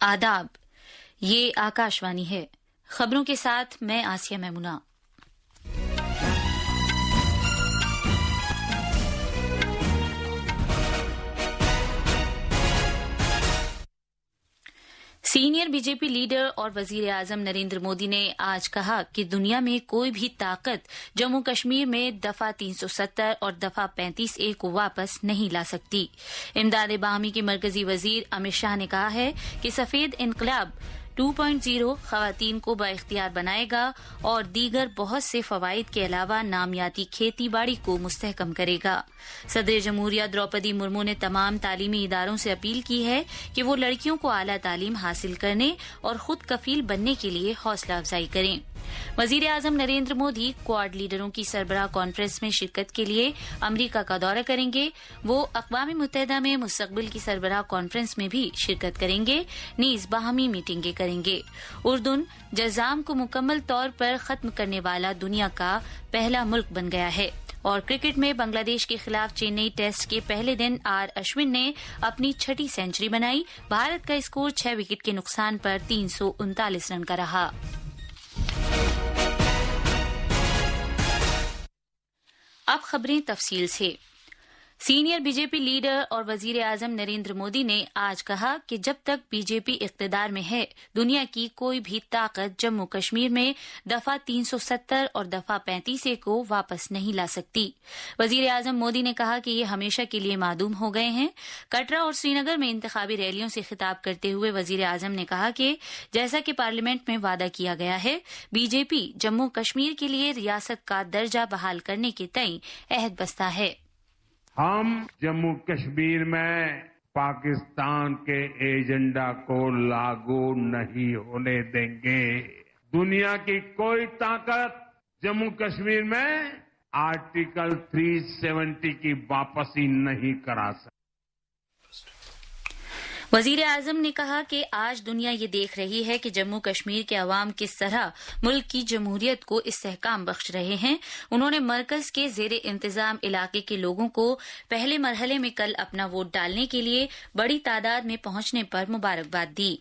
आदाब, ये आकाशवाणी है। खबरों के साथ मैं आसिया मैमुना। सीनियर बीजेपी लीडर और वजीर आजम नरेंद्र मोदी ने आज कहा कि दुनिया में कोई भी ताकत जम्मू कश्मीर में दफा 370 और दफा 35A को वापस नहीं ला सकती। इमदाद बाहमी के मरकजी वजीर अमित शाह ने कहा है कि सफेद इनकलाब 2.0 खवातीन को बाइख्तियार बनाएगा और दीगर बहुत से फवाइद के अलावा नामियाती खेती बाड़ी को मुस्तहकम करेगा। सदर जमहूरिया द्रौपदी मुर्मू ने तमाम तालीमी इदारों से अपील की है कि वो लड़कियों को आला तालीम हासिल करने और खुद कफील बनने के लिए हौसला अफजाई करें। वजीर आजम नरेंद्र मोदी क्वाड लीडरों की सरबराह कॉन्फ्रेंस में शिरकत के लिए अमरीका का दौरा करेंगे। वो अक़वाम मुत्तहिदा में मुस्तक़बिल की सरबराह कॉन्फ्रेंस में भी शिरकत करेंगे, नीज़ बाहमी मीटिंगें करेंगे। उर्दून जज़ाम को मुकम्मल तौर पर खत्म करने वाला दुनिया का पहला मुल्क बन गया है। और क्रिकेट में बांग्लादेश के खिलाफ चेन्नई टेस्ट के पहले दिन आर अश्विन ने अपनी 6ठी सेंचुरी बनाई। भारत का स्कोर 6 विकेट के नुकसान पर 339 रन का रहा। अब खबरें तफसील से। सीनियर बीजेपी लीडर और वजीर आजम नरेंद्र मोदी ने आज कहा कि जब तक बीजेपी इख्तिदार में है, दुनिया की कोई भी ताकत जम्मू कश्मीर में दफा 370 और दफा 35A को वापस नहीं ला सकती। वजीर आजम मोदी ने कहा कि ये हमेशा के लिए मादूम हो गए हैं। कटरा और श्रीनगर में इंतखाबी रैलियों से खिताब करते हुए वजीर आजम ने कहा कि जैसा कि पार्लियामेंट में वादा किया गया है, बीजेपी जम्मू कश्मीर के लिए रियासत का दर्जा बहाल करने के तय अहद बस्ता है। हम जम्मू कश्मीर में पाकिस्तान के एजेंडा को लागू नहीं होने देंगे। दुनिया की कोई ताकत जम्मू कश्मीर में आर्टिकल 370 की वापसी नहीं करा सकती। वजीर आजम ने कहा कि आज दुनिया ये देख रही है कि जम्मू कश्मीर के अवाम किस तरह मुल्क की जमहूरियत को इस्तेहकाम बख्श रहे हैं। उन्होंने मरकज के जेरे इंतजाम इलाके के लोगों को पहले मरहले में कल अपना वोट डालने के लिए बड़ी तादाद में पहुंचने पर मुबारकबाद दी।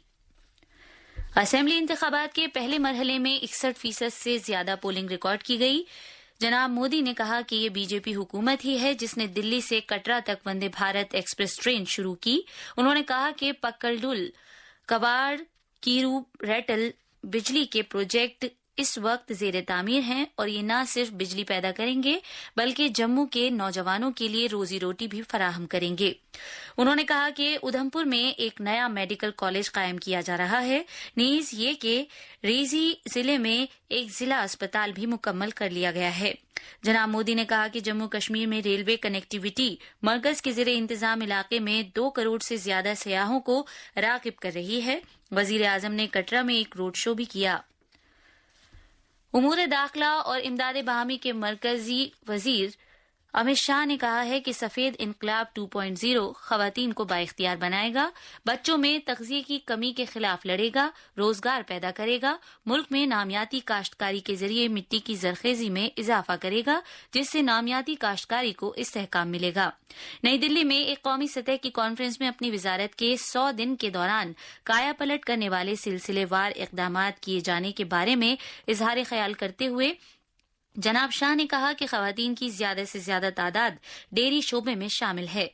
असेंबली इंतखाबात के पहले मरहले में 61% से ज्यादा पोलिंग रिकॉर्ड की गई। जनाब मोदी ने कहा कि ये बीजेपी हुकूमत ही है जिसने दिल्ली से कटरा तक वंदे भारत एक्सप्रेस ट्रेन शुरू की। उन्होंने कहा कि पक्कलडुल, कवाड़, कीरू, रेटल बिजली के प्रोजेक्ट इस वक्त जेर तामीर हैं और ये न सिर्फ बिजली पैदा करेंगे बल्कि जम्मू के नौजवानों के लिए रोजी रोटी भी फराहम करेंगे। उन्होंने कहा कि उधमपुर में एक नया मेडिकल कॉलेज कायम किया जा रहा है। नीज ये कि रेजी जिले में एक जिला अस्पताल भी मुकम्मल कर लिया गया है। जनाब मोदी ने कहा कि जम्मू कश्मीर में रेलवे कनेक्टिविटी मरकज के जेरे इंतजाम इलाके में 2 करोड़ से ज्यादा सयाहों को राग़िब कर रही है। वजीर आजम ने कटरा में एक रोड शो भी किया। उमूर दाखिला और इमदाद बाहमी के मरकजी वजीर अमित शाह ने कहा है कि सफेद इनकलाब 2.0 खवातीन को बाइख्तियार बनाएगा, बच्चों में तग़ज़िये की कमी के खिलाफ लड़ेगा, रोजगार पैदा करेगा, मुल्क में नामियाती काश्तकारी के जरिए मिट्टी की जरखेजी में इजाफा करेगा, जिससे नामियाती काश्तकारी को इस्तेहकाम मिलेगा। नई दिल्ली में एक कौमी सतह की कॉन्फ्रेंस में अपनी वजारत के 100 दिन के दौरान काया पलट करने वाले सिलसिलेवार इक़दामात किए जाने के बारे में इजहार ख्याल करते हुए जनाब शाह ने कहा कि खवातीन की ज्यादा से ज्यादा तादाद डेयरी शोबे में शामिल है।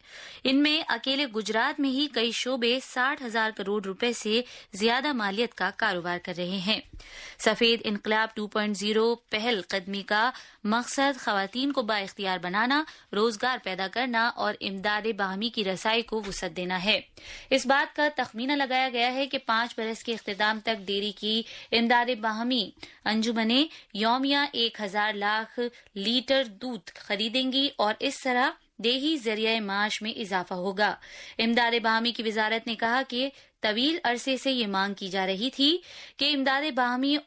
इनमें अकेले गुजरात में ही कई शोबे 60,000 करोड़ रुपए से ज्यादा मालियत का कारोबार कर रहे हैं। सफेद इनकलाब 2.0 पहल कदमी का मकसद खवातीन को बाइख्तियार बनाना, रोजगार पैदा करना और इमदाद बाहमी की रसाई को वुसअत देना है। इस बात का तखमीना लगाया गया है कि 5 बरस के इख्तिताम तक डेयरी की इमदाद बाहमी अंजुमने यौमिया 1,000 लाख लीटर दूध खरीदेंगी और इस तरह देही जरिया माश में इजाफा होगा। इमदाद बाहमी की वजारत ने कहा कि तवील अरसे से ये मांग की जा रही थी कि इमदाद बाहमी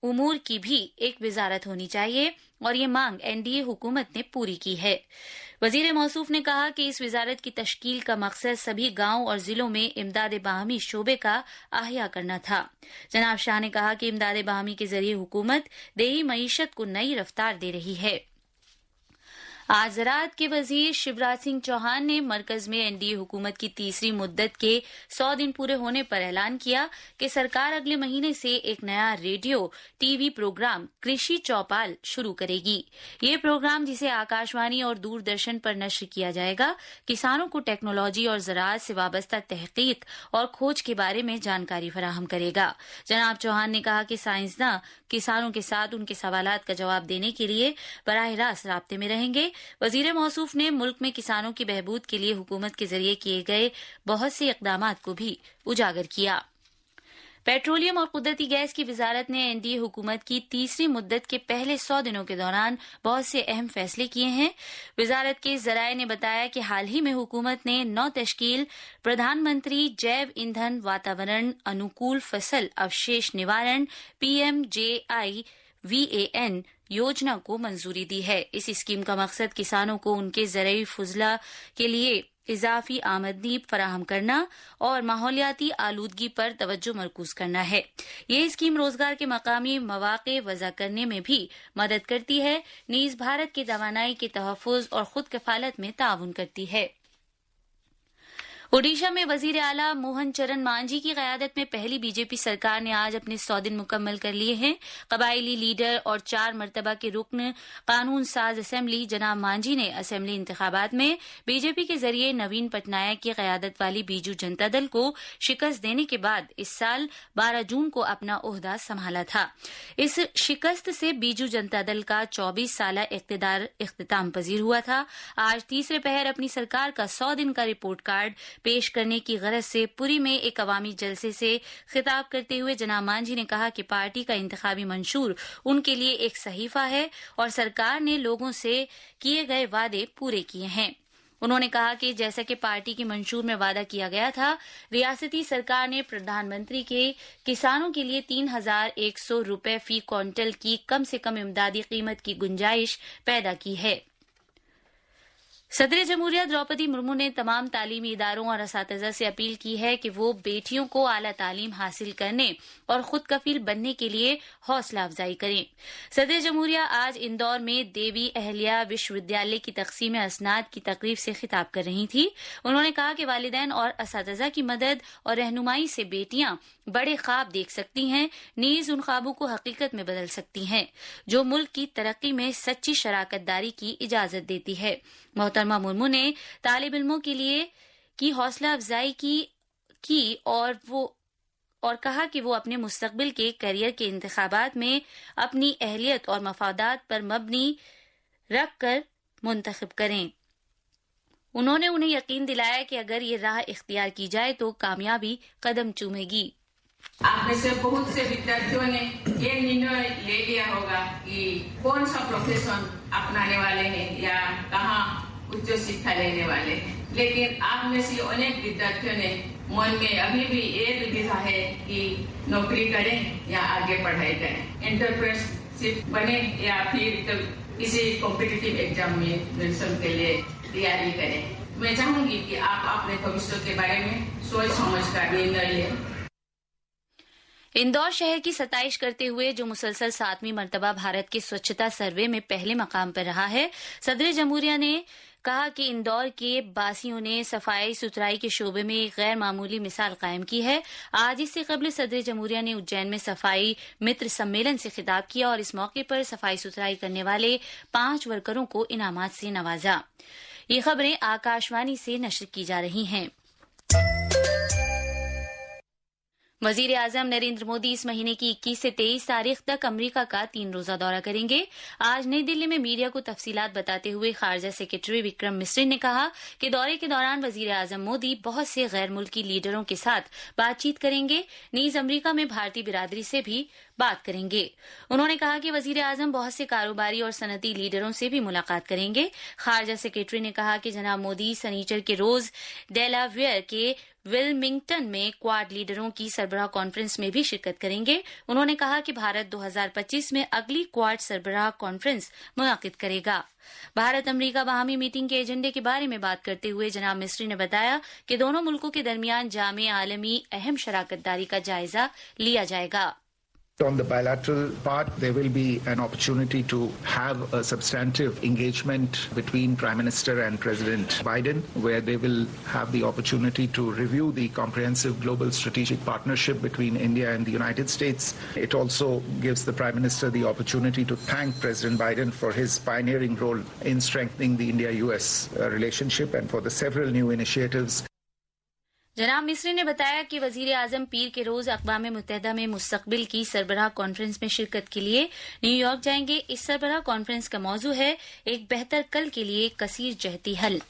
उमूर की भी एक वजारत होनी चाहिए और ये मांग एनडीए हुकूमत ने पूरी की है। वजीर मौसूफ ने कहा कि इस वजारत की तश्कील का मकसद सभी गांव और जिलों में इमदाद बाहमी शोबे का आहिया करना था। जनाब शाह ने कहा कि इमदाद बाहमी के जरिए हुकूमत देही मईशत को नई रफ्तार दे रही है। آج زراعت کے وزیر شیوراج سنگھ چوہان نے مرکز میں این ڈی اے حکومت کی تیسری مدت کے 100 دن پورے ہونے پر اعلان کیا کہ سرکار اگلے مہینے سے ایک نیا ریڈیو ٹی وی پروگرام کرشی چوپال شروع کرے گی۔ یہ پروگرام، جسے آکاشوانی اور دوردرشن پر نشر کیا جائے گا، کسانوں کو ٹیکنالوجی اور زراعت سے وابستہ تحقیق اور کھوج کے بارے میں جانکاری فراہم کرے گا۔ جناب چوہان نے کہا کہ سائنسداں کسانوں کے ساتھ ان کے سوالات کا جواب دینے کے لیے براہ راست رابطے میں رہیں گے۔ وزیر موصوف نے ملک میں کسانوں کی بہبود کے لیے حکومت کے ذریعے کیے گئے بہت سے اقدامات کو بھی اجاگر کیا۔ پیٹرولیم اور قدرتی گیس کی وزارت نے این ڈی اے حکومت کی تیسری مدت کے پہلے 100 دنوں کے دوران بہت سے اہم فیصلے کیے ہیں۔ وزارت کے ذرائع نے بتایا کہ حال ہی میں حکومت نے نو تشکیل پردھان منتری جیو ایندھن واتاورن انوکول فصل اوشیش نوارن PMJIVAN یوجنا کو منظوری دی ہے۔ اس اسکیم کا مقصد کسانوں کو ان کے زرعی فضلہ کے لیے اضافی آمدنی فراہم کرنا اور ماحولیاتی آلودگی پر توجہ مرکوز کرنا ہے۔ یہ اسکیم روزگار کے مقامی مواقع وضع کرنے میں بھی مدد کرتی ہے، نیز بھارت کے توانائی کے تحفظ اور خود کفالت میں تعاون کرتی ہے۔ اوڈیشہ میں وزیر اعلیٰ موہن چرن مانجھی کی قیادت میں پہلی بی جے پی سرکار نے آج اپنے 100 دن مکمل کر لیے ہیں۔ قبائلی لیڈر اور 4 مرتبہ کے رکن قانون ساز اسمبلی جناب مانجھی نے اسمبلی انتخابات میں بی جے پی کے ذریعے نوین پٹنائک کی قیادت والی بیجو جنتا دل کو شکست دینے کے بعد اس سال 12 جون کو اپنا عہدہ سنبھالا تھا۔ اس شکست سے بیجو جنتا دل کا 24 سالہ اقتدار اختتام پذیر ہوا تھا۔ آج تیسرے پہر اپنی سرکار کا 100 دن کا رپورٹ کارڈ پیش کرنے کی غرض سے پوری میں ایک عوامی جلسے سے خطاب کرتے ہوئے جناب مانجھی نے کہا کہ پارٹی کا انتخابی منشور ان کے لیے ایک صحیفہ ہے اور سرکار نے لوگوں سے کیے گئے وعدے پورے کیے ہیں۔ انہوں نے کہا کہ جیسا کہ پارٹی کے منشور میں وعدہ کیا گیا تھا، ریاستی سرکار نے پردھان منتری کے کسانوں کے لیے 3100 روپے فی کوئنٹل کی کم سے کم امدادی قیمت کی گنجائش پیدا کی ہے۔ صدر جمہوریہ دروپدی مرمو نے تمام تعلیمی اداروں اور اساتذہ سے اپیل کی ہے کہ وہ بیٹیوں کو اعلیٰ تعلیم حاصل کرنے اور خود کفیل بننے کے لیے حوصلہ افزائی کریں۔ صدر جمہوریہ آج اندور میں دیوی اہلیہ وشو ودیالیہ کی تقسیم اسناد کی تقریب سے خطاب کر رہی تھیں۔ انہوں نے کہا کہ والدین اور اساتذہ کی مدد اور رہنمائی سے بیٹیاں بڑے خواب دیکھ سکتی ہیں، نیز ان خوابوں کو حقیقت میں بدل سکتی ہیں، جو ملک کی ترقی میں سچی شراکت داری کی اجازت دیتی ہے۔ محترمہ مرمو نے طالب علموں کے لیے کی حوصلہ افزائی کی اور کہا کہ وہ اپنے مستقبل کے کیریئر کے انتخابات میں اپنی اہلیت اور مفادات پر مبنی رکھ کر منتخب کریں۔ انہوں نے انہیں یقین دلایا کہ اگر یہ راہ اختیار کی جائے تو کامیابی قدم چومے گی۔ آپ میں سے بہت سے ودیارتھیوں نے یہ نرنے لے لیا ہوگا کہ کون سا پروفیشن اپنانے والے ہیں یا کہاں اچ شکھا لینے والے ہیں، لیکن آپ میں سے انیک ودیارتھیوں نے من میں ابھی بھی یہ دودھا ہے کہ نوکری کریں یا آگے پڑھائی کریں، انٹرپرینرشپ بنے یا پھر کسی کمپٹیٹیو ایگزام میں ایڈمیشن کے لیے تیاری کریں۔ میں چاہوں گی کہ آپ اپنے بھوشیہ کے بارے میں سوچ سمجھ کر نرنے لیں۔ اندور شہر کی ستائش کرتے ہوئے جو مسلسل 7ویں مرتبہ بھارت کے سوچھتا سروے میں پہلے مقام پر رہا ہے، صدر جمہوریہ نے کہا کہ اندور کے باسیوں نے صفائی ستھرائی کے شعبے میں ایک غیر معمولی مثال قائم کی ہے۔ آج اس سے قبل صدر جمہوریہ نے اجین میں صفائی متر سمیلن سے خطاب کیا اور اس موقع پر صفائی ستھرائی کرنے والے 5 ورکروں کو انعامات سے نوازا۔ یہ خبریں آکاشوانی سے نشر کی جا رہی ہیں۔ وزیر اعظم نریندر مودی اس مہینے کی 21 سے 23 تاریخ تک امریکہ کا 3 روزہ دورہ کریں گے۔ آج نئی دلی میں میڈیا کو تفصیلات بتاتے ہوئے خارجہ سیکرٹری وکرم مسری نے کہا کہ دورے کے دوران وزیر اعظم مودی بہت سے غیر ملکی لیڈروں کے ساتھ بات چیت کریں گے، نیز امریکہ میں بھارتی برادری سے بھی بات کریں گے۔ انہوں نے کہا کہ وزیر اعظم بہت سے کاروباری اور صنعتی لیڈروں سے بھی ملاقات کریں گے۔ خارجہ سیکرٹری نے کہا کہ جناب مودی سنیچر کے روز ڈیلاویئر کے ولمنگٹن میں کواد لیڈروں کی سربراہ کانفرنس میں بھی شرکت کریں گے۔ انہوں نے کہا کہ بھارت 2025 میں اگلی کواد سربراہ کانفرنس منعقد کرے گا۔ بھارت امریکہ باہمی میٹنگ کے ایجنڈے کے بارے میں بات کرتے ہوئے جناب مسری نے بتایا کہ دونوں ملکوں کے درمیان جامع عالمی اہم شراکت داری کا جائزہ لیا جائے گا۔ On the bilateral part, there will be an opportunity to have a substantive engagement between Prime Minister and President Biden, where they will have the opportunity to review the comprehensive global strategic partnership between India and the United States. It also gives the Prime Minister the opportunity to thank President Biden for his pioneering role in strengthening the India-US relationship and for the several new initiatives. जनाब मिस्री ने बताया कि वजीर आजम पीर के रोज अक़वाम मुत्तहिदा में मुस्तक़बिल की सरबराह कॉन्फ्रेंस में शिरकत के लिए न्यूयॉर्क जाएंगे। इस सरबराह कॉन्फ्रेंस का मौजू है एक बेहतर कल के लिए कसीर जहती हल।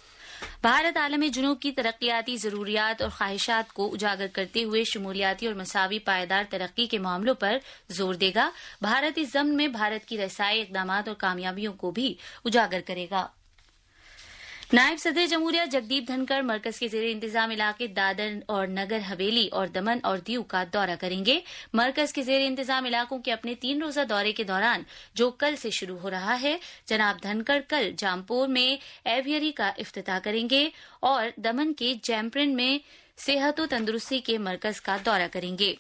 भारत आलम जुनूब की तरक्याती जरूरियात और ख्वाहिशात को उजागर करते हुए शमूलियाती और मसावी पायदार तरक्की के मामलों पर जोर देगा। भारत इस ज़म्न में भारत की रसाई इक़दाम और कामयाबियों को भी उजागर करेगा। नायब सदर जमहूरिया जगदीप धनखड़ मरकज के ज़ेरे इंतजाम इलाके दादर और नगर हवेली और दमन और दीव का दौरा करेंगे। मरकज के ज़ेरे इंतजाम इलाकों के अपने 3 रोज़ा दौरे के दौरान जो कल से शुरू हो रहा है, जनाब धनखड़ कल जामपुर में एवियरी का इफ्तिताह करेंगे और दमन के जैमप्रिन में सेहत और तंदुरुस्ती के मरकज का दौरा करेंगे।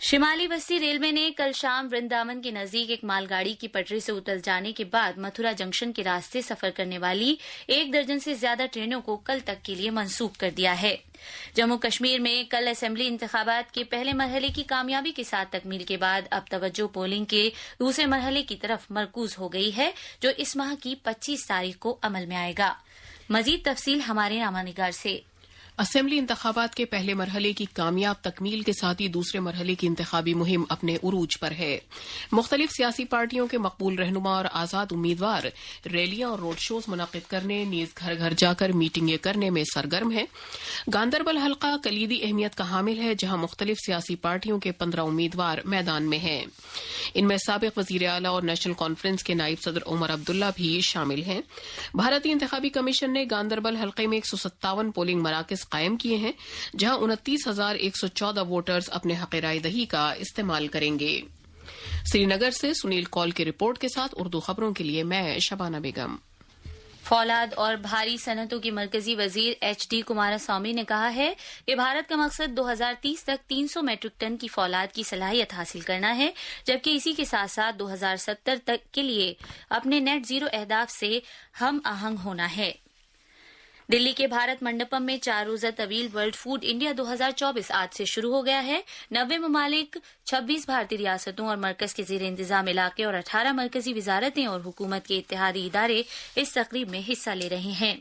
शिमाली बस्ती रेलवे ने कल शाम वृंदावन के नजदीक एक मालगाड़ी की पटरी से उतर जाने के बाद मथुरा जंक्शन के रास्ते सफर करने वाली 1 दर्जन से ज्यादा ट्रेनों को कल तक के लिए मंसूख कर दिया है। जम्मू कश्मीर में कल असेंबली इंतखाबात के पहले मरहले की कामयाबी के साथ तकमील के बाद अब तवज्जो पोलिंग के दूसरे मरहले की तरफ मरकूज हो गई है, जो इस माह की 25 तारीख को अमल में आएगा। मजीद तफसील हमारे नामानिगार से। असेंबली इंतखाबात के पहले मरहले की कामयाब तकमील के साथ ही दूसरे मरहले की इंतखाबी मुहिम अपने उरूज पर है। मुख्तलिफ सियासी पार्टियों के मकबूल रहनुमा और आजाद उम्मीदवार रैलियां और रोड शोज मुनक़िद करने, नीज घर घर जाकर मीटिंगें करने में सरगर्म है। गांदरबल हल्का कलीदी अहमियत का हामिल है, जहां मुख्तलिफ सियासी पार्टियों के 15 उम्मीदवार मैदान में हैं। इनमें साबिक वजीर आला और नेशनल कॉन्फ्रेंस के नायब सदर उमर अब्दुल्ला भी शामिल हैं। भारतीय इंतखाबी कमीशन ने गांदरबल हल्के में 157 पोलिंग मराकज कायम किए हैं, जहां 29,114 वोटर्स अपने हक राय दही का इस्तेमाल करेंगे। श्रीनगर से सुनील कौल की रिपोर्ट के साथ उर्दू खबरों के लिए मैं शबाना बेगम। फौलाद और भारी सनतों के मरकजी वजीर HD कुमारस्वामी ने कहा है कि भारत का मकसद 2030 तक 300 मैट्रिक टन की फौलाद की सलाहियत हासिल करना है, जबकि इसी के साथ साथ 2070 तक के लिए अपने नेट जीरो अहदाफ से हम आहंग होना है। दिल्ली के भारत मंडपम में 4 रोजा तवील वर्ल्ड फूड इंडिया 2024 आज से शुरू हो गया है। 90 ममालिक, 26 भारतीय रियासतों और मरकज के ज़ेरे इंतजाम इलाके और 18 मरकजी वजारतें और हुकूमत के इत्तेहादी इदारे इस तकरीब में हिस्सा ले रहे हैं।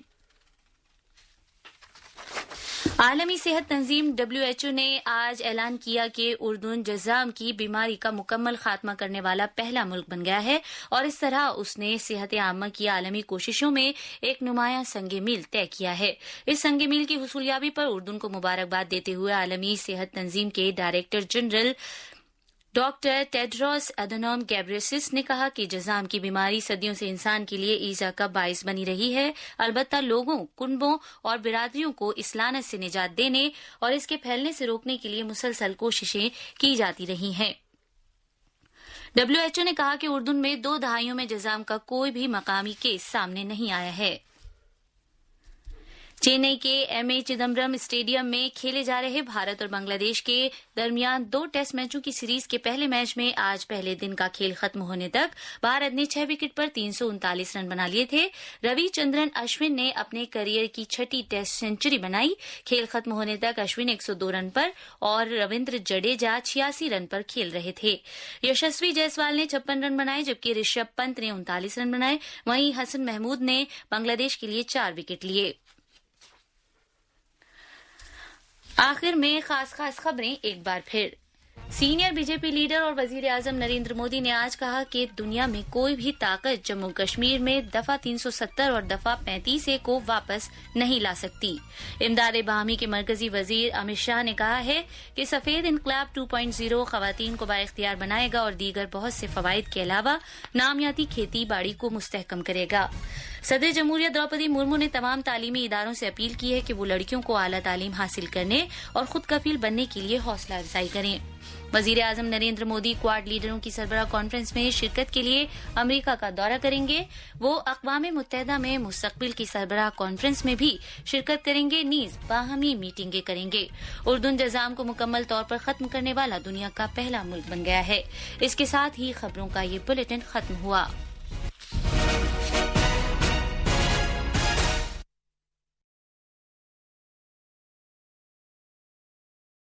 आलमी सेहत तंजीम WHO ने आज ऐलान किया कि उर्दून जज़ाम की बीमारी का मुकम्मल खात्मा करने वाला पहला मुल्क बन गया है और इस तरह उसने सेहत आम्मा की आलमी कोशिशों में एक नुमायां संगे मील तय किया है। इस संगे मील की हुसूलियाबी पर उर्दून को मुबारकबाद देते हुए आलमी सेहत तंजीम के director general doctor Tedros Adhanom Ghebreyesus ने कहा कि जज़ाम की बीमारी सदियों से इंसान के लिए ईजा का बाइस बनी रही है। अलबत्ता लोगों, कुनबों और बिरादरियों को इस लानत से निजात देने और इसके फैलने से रोकने के लिए मुसलसल कोशिशें की जाती रही हैं। WHO ने कहा कि उर्दून में 2 दहाइयों में जज़ाम का कोई भी मकामी केस सामने नहीं आया है। चेन्नई के MA चिदम्बरम स्टेडियम में खेले जा रहे भारत और बांग्लादेश के दरमियान 2 टेस्ट मैचों की सीरीज के पहले मैच में आज पहले दिन का खेल खत्म होने तक भारत ने 6 विकेट पर 339 रन बना लिए थे। रविचंद्रन अश्विन ने अपने करियर की 6ठी टेस्ट सेंचुरी बनाई। खेल खत्म होने तक अश्विन 102 रन पर और रविंद्र जडेजा 86 रन पर खेल रहे थे। यशस्वी जायसवाल ने 56 रन बनाए, जबकि ऋषभ पंत ने 39 रन बनाए। वहीं हसन महमूद ने बांग्लादेश के लिए 4 विकेट लिए। आखिर में खास खबरें एक बार फिर। सीनियर बीजेपी लीडर और वजीर आजम नरेंद्र मोदी ने आज कहा कि दुनिया में कोई भी ताकत जम्मू कश्मीर में दफा 370 और दफा 35A को वापस नहीं ला सकती। इमदाद बाहमी के मरकजी वजीर अमित शाह ने कहा है कि सफेद इनकलाब 2.0 खवातीन को बाइख्तियार बनाएगा और दीगर बहुत से फवाइद के अलावा नामियाती खेती बाड़ी को मुस्तहकम करेगा। सदर जमहूरिया द्रौपदी मुर्मू ने तमाम तालीमी इदारों से अपील की है कि वो लड़कियों को आला तालीम हासिल करने और खुद कफील बनने के लिए हौसला अफजाई करें। وزیر اعظم نریندر مودی کواد لیڈروں کی سربراہ کانفرنس میں شرکت کے لیے امریکہ کا دورہ کریں گے. وہ اقوام متحدہ میں مستقبل کی سربراہ کانفرنس میں بھی شرکت کریں گے، نیز باہمی میٹنگیں کریں گے. اردو نظام کو مکمل طور پر ختم کرنے والا دنیا کا پہلا ملک بن گیا ہے. اس کے ساتھ ہی خبروں کا یہ بلیٹن ختم ہوا.